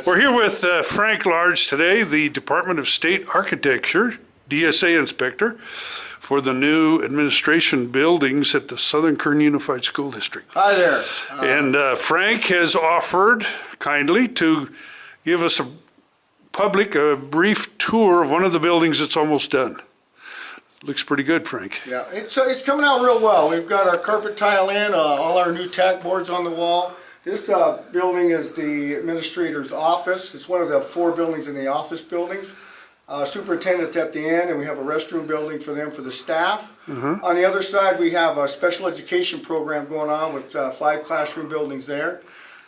We're here with Frank Large today, the Department of State Architecture, DSA Inspector, for the new administration buildings at the Southern Kern Unified School District. Hi there. And Frank has offered kindly to give us a brief tour of one of the buildings that's almost done. Looks pretty good, Frank. Yeah, it's coming out real well. We've got our carpet tile in, all our new tack boards on the wall. This building is the administrator's office. It's one of the 4 buildings in the office buildings. Superintendent's at the end, and we have a restroom building for them for the staff. On the other side, we have a special education program going on with 5 classroom buildings there.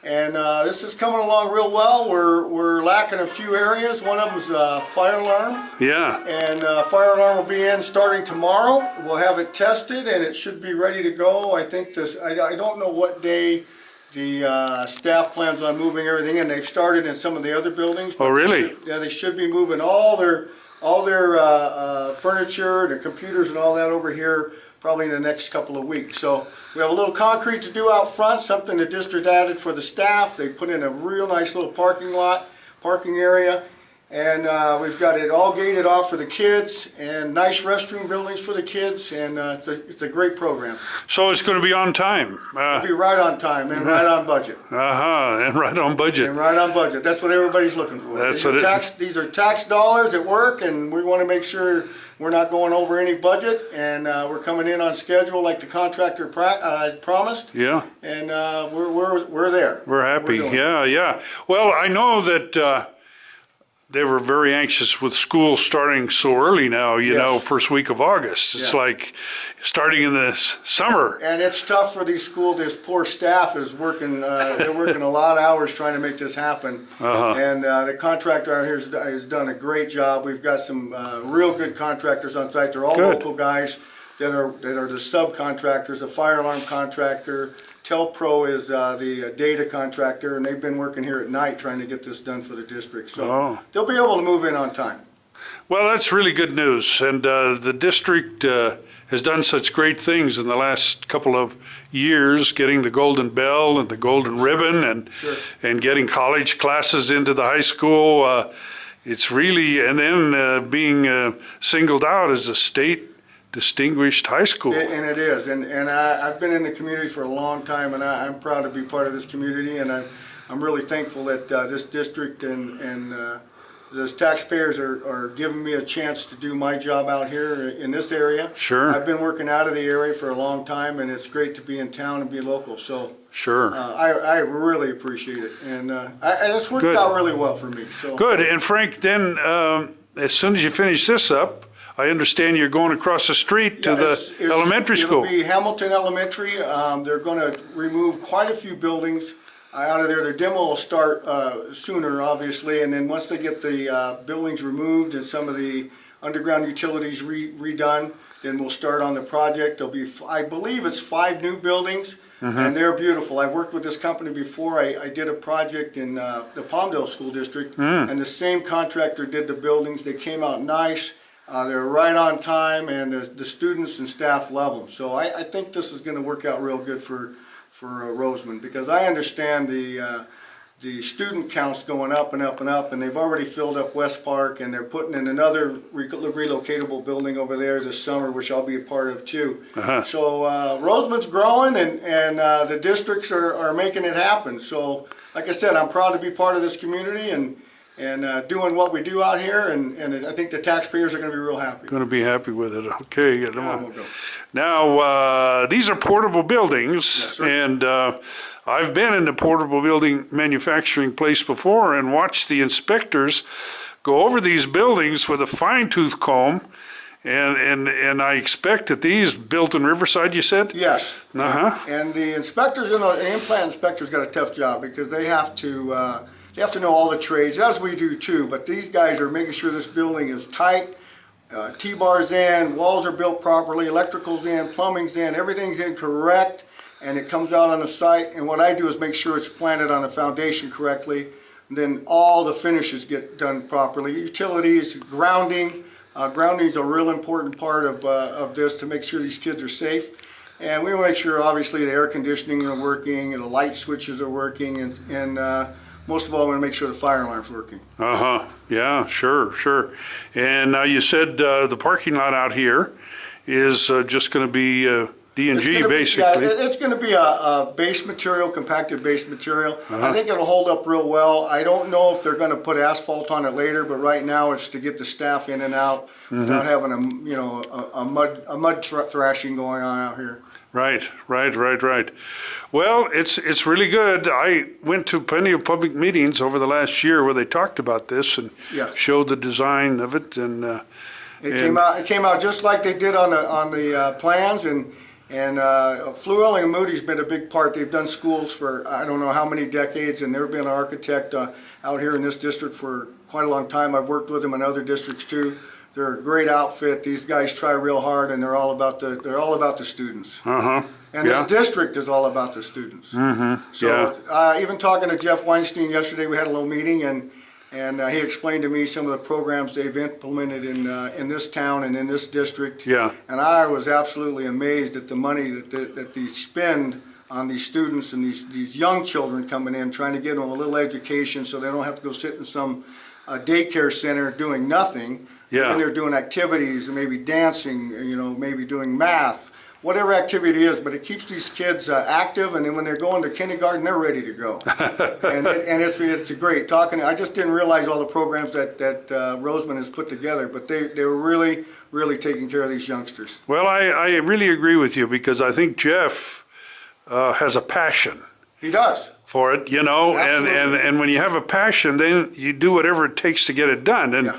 And this is coming along real well. We're lacking a few areas. One of them is fire alarm. Yeah. And fire alarm will be in starting tomorrow. We'll have it tested, and it should be ready to go. I think this. I don't know what day the staff plans on moving everything in. They've started in some of the other buildings. Oh, really? They should be moving all their furniture, their computers, and all that over here probably in the next couple of weeks. So we have a little concrete to do out front, something the district added for the staff. They put in a real nice little parking area, and we've got it all gated off for the kids, and nice restroom buildings for the kids, and it's a great program. So it's going to be on time. It'll be right on time and right on budget. And right on budget. And right on budget. That's what everybody's looking for. These are tax dollars at work, and we want to make sure we're not going over any budget, and we're coming in on schedule like the contractor promised. Yeah. And we're there. We're happy. Yeah. Well, I know that they were very anxious with school starting so early now, you know, first week of August. It's like starting in the summer. And it's tough for these schools. This poor staff is working, they're working a lot of hours trying to make this happen. And the contractor out here has done a great job. We've got some real good contractors on site. They're all local guys that are the subcontractors, a fire alarm contractor. Telpro is the data contractor, and they've been working here at night trying to get this done for the district. So they'll be able to move in on time. Well, that's really good news. And the district has done such great things in the last couple of years, getting the Golden Bell and the Golden Ribbon and getting college classes into the high school. It's really, and then being singled out as a state distinguished high school. And it is, and I've been in the community for a long time, and I'm proud to be part of this community, and I'm really thankful that this district and those taxpayers are giving me a chance to do my job out here in this area. Sure. I've been working out of the area for a long time, and it's great to be in town and be local. So sure, I really appreciate it, and it's worked out really well for me. So good. And Frank, then as soon as you finish this up, I understand you're going across the street to the elementary school. It'll be Hamilton Elementary. They're going to remove quite a few buildings out of there. Their demo will start sooner, obviously, and then once they get the buildings removed and some of the underground utilities redone, then we'll start on the project. There'll be, I believe it's 5 new buildings, and they're beautiful. I've worked with this company before. I did a project in the Palmdale School District, and the same contractor did the buildings. They came out nice. They're right on time, and the students and staff love them. So I think this is going to work out real good for Rosamond, because I understand the student counts going up and up and up, and they've already filled up West Park, and they're putting in another relocatable building over there this summer, which I'll be a part of too. So Rosamond's growing, and the districts are making it happen. So like I said, I'm proud to be part of this community and doing what we do out here, and I think the taxpayers are going to be real happy. Going to be happy with it. Okay. Now, these are portable buildings, and I've been in the portable building manufacturing place before and watched the inspectors go over these buildings with a fine-tooth comb, and I expect that these built in Riverside, you said? Yes. And the inspectors, the implant inspectors got a tough job because they have to know all the trades, as we do too, but these guys are making sure this building is tight, T-bars in, walls are built properly, electrical's in, plumbing's in, everything's in correct, and it comes out on the site, and what I do is make sure it's planted on the foundation correctly, and then all the finishes get done properly. Utilities, grounding. Grounding is a real important part of this to make sure these kids are safe. And we want to make sure, obviously, the air conditioning are working and the light switches are working, and most of all, I want to make sure the fire alarm's working. Yeah, sure. And now you said the parking lot out here is just going to be D&G, basically. It's going to be a base material, compacted base material. I think it'll hold up real well. I don't know if they're going to put asphalt on it later, but right now it's to get the staff in and out without having a mud thrashing going on out here. Right. Well, it's really good. I went to plenty of public meetings over the last year where they talked about this and showed the design of it, and it came out just like they did on the plans, and Fluelling and Moody's been a big part. They've done schools for I don't know how many decades, and they've been an architect out here in this district for quite a long time. I've worked with them in other districts too. They're a great outfit. These guys try real hard, and they're all about the students. And this district is all about the students. So even talking to Jeff Weinstein yesterday, we had a little meeting, and he explained to me some of the programs they've implemented in this town and in this district. And I was absolutely amazed at the money that they spend on these students and these young children coming in, trying to get them a little education so they don't have to go sit in some daycare center doing nothing. And they're doing activities and maybe dancing, maybe doing math, whatever activity it is, but it keeps these kids active, and then when they're going to kindergarten, they're ready to go. and it's great. I just didn't realize all the programs that Rosamond has put together, but they were really taking care of these youngsters. Well, I really agree with you, because I think Jeff has a passion. He does. For it, and when you have a passion, then you do whatever it takes to get it done. And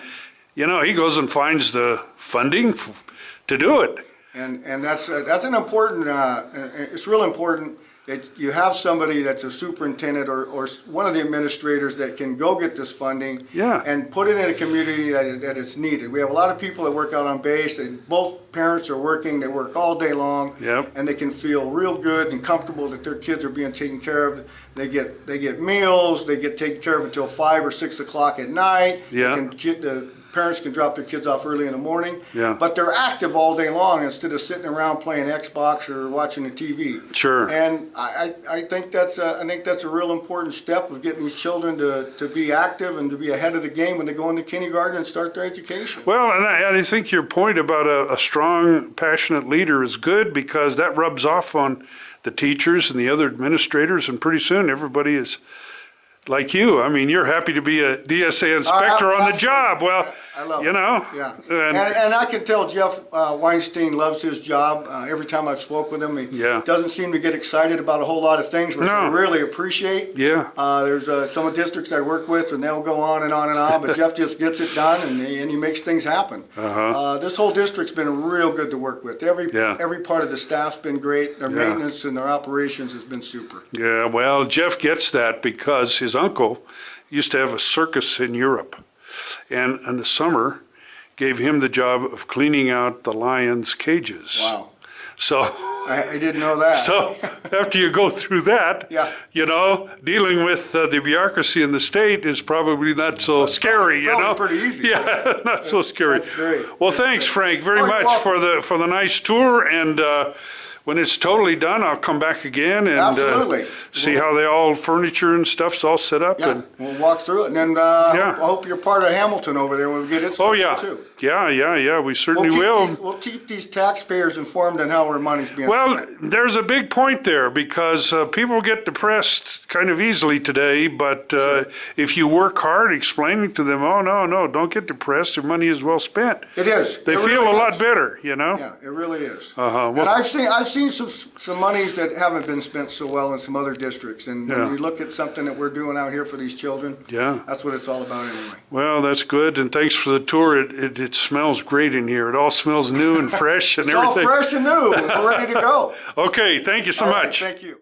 he goes and finds the funding to do it. And that's an important, it's real important that you have somebody that's a superintendent or one of the administrators that can go get this funding and put it in a community that it's needed. We have a lot of people that work out on base, and both parents are working. They work all day long, and they can feel real good and comfortable that their kids are being taken care of. They get meals. They get taken care of until 5 or 6 o'clock at night. The parents can drop their kids off early in the morning, but they're active all day long instead of sitting around playing Xbox or watching the TV. And I think that's a real important step of getting these children to be active and to be ahead of the game when they go into kindergarten and start their education. Well, and I think your point about a strong, passionate leader is good, because that rubs off on the teachers and the other administrators, and pretty soon everybody is like you. I mean, you're happy to be a DSA inspector on the job. Well, I love it. And I can tell Jeff Weinstein loves his job. Every time I've spoke with him, he doesn't seem to get excited about a whole lot of things, which I really appreciate. There's some districts I work with, and they'll go on and on and on, but Jeff just gets it done, and he makes things happen. This whole district's been real good to work with. Every part of the staff's been great. Their maintenance and their operations has been super. Well, Jeff gets that because his uncle used to have a circus in Europe, and in the summer gave him the job of cleaning out the lions' cages. Wow. So I didn't know that. So after you go through that, dealing with the bureaucracy in the state is probably not so scary. Pretty easy. Not so scary. That's great. Well, thanks, Frank, very much for the nice tour, and when it's totally done, I'll come back again and see how all furniture and stuff's all set up. And we'll walk through it, and then I hope you're part of Hamilton over there when we get it started too. We certainly will. We'll keep these taxpayers informed on how our money's being spent. There's a big point there, because people get depressed kind of easily today, but if you work hard explaining to them, oh, no, don't get depressed, your money is well spent. It is. They feel a lot better, Yeah, it really is. And I've seen some monies that haven't been spent so well in some other districts, and when you look at something that we're doing out here for these children, that's what it's all about anyway. Well, that's good, and thanks for the tour. It smells great in here. It all smells new and fresh and everything. It's all fresh and new. We're ready to go. Okay, thank you so much. Thank you.